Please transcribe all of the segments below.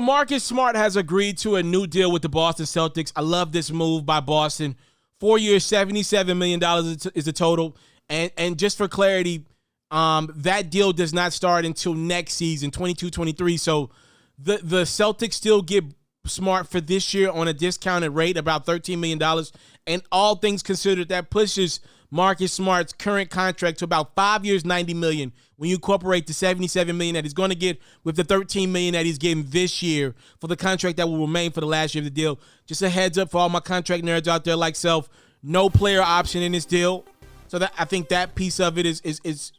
Marcus Smart has agreed to a new deal with the Boston Celtics. I love this move by Boston. 4 years, $77 million is the total. And just for clarity, that deal does not start until next season, 22-23. So the Celtics still get Smart for this year on a discounted rate, about $13 million. And all things considered, that pushes Marcus Smart's current contract to about 5 years, $90 million. When you incorporate the $77 million that he's going to get with the $13 million that he's getting this year for the contract that will remain for the last year of the deal. Just a heads up for all my contract nerds out there like self, no player option in this deal. So that I think that piece of it is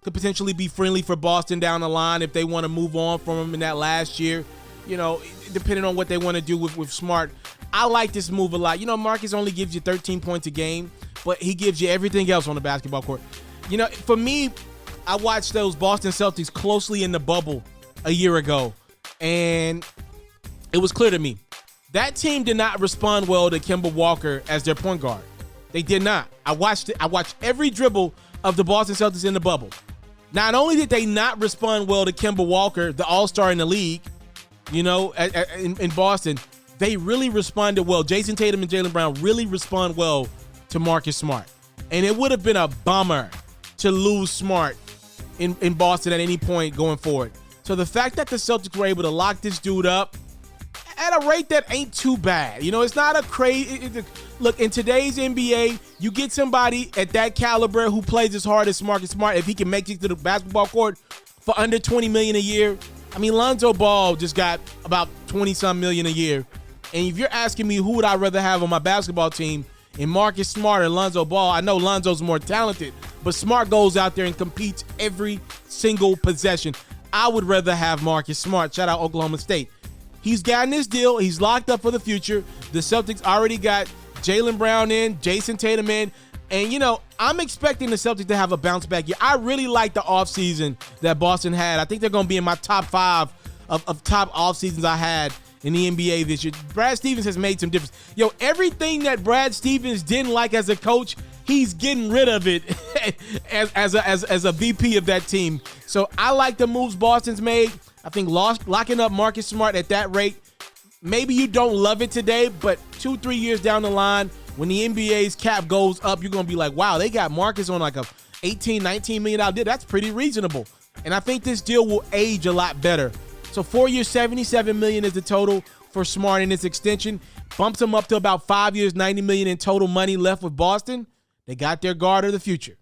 could potentially be friendly for Boston down the line if they want to move on from him in that last year. You know, depending on what they want to do with Smart. I like this move a lot. You know, Marcus only gives you 13 points a game, but he gives you everything else on the basketball court. You know, for me, I watched those Boston Celtics closely in the bubble a year ago, and it was clear to me that team did not respond well to Kemba Walker as their point guard. They did not. I watched it. I watched every dribble of the Boston Celtics in the bubble. Not only did they not respond well to Kemba Walker, the all-star in the league, you know, in Boston, they really responded well. Jason Tatum and Jaylen Brown really respond well to Marcus Smart. And it would have been a bummer to lose Smart in Boston at any point going forward. So the fact that the Celtics were able to lock this dude up at a rate that ain't too bad. You know, it's not a crazy... Look, in today's NBA, you get somebody at that caliber who plays as hard as Marcus Smart, if he can make it to the basketball court for under $20 million a year. I mean, Lonzo Ball just got about 20-some million a year. And if you're asking me who would I rather have on my basketball team, in Marcus Smart or Lonzo Ball, I know Lonzo's more talented, but Smart goes out there and competes every single possession. I would rather have Marcus Smart. Shout out Oklahoma State. He's gotten this deal. He's locked up for the future. The Celtics already got Jaylen Brown in, Jason Tatum in. And, you know, I'm expecting the Celtics to have a bounce back year. I really like the offseason that Boston had. I think they're going to be in my top 5 of top offseasons I had in the NBA this year. Brad Stevens has made some difference. Yo, everything that Brad Stevens didn't like as a coach, he's getting rid of it as a VP of that team. So I like the moves Boston's made. I think locking up Marcus Smart at that rate, maybe you don't love it today, but 2-3 years down the line, when the NBA's cap goes up, you're going to be like, wow, they got Marcus on like a $18, $19 million deal. That's pretty reasonable. And I think this deal will age a lot better. So 4 years, $77 million is the total for Smart in this extension. Bumps him up to about 5 years, $90 million in total money left with Boston. They got their guard of the future.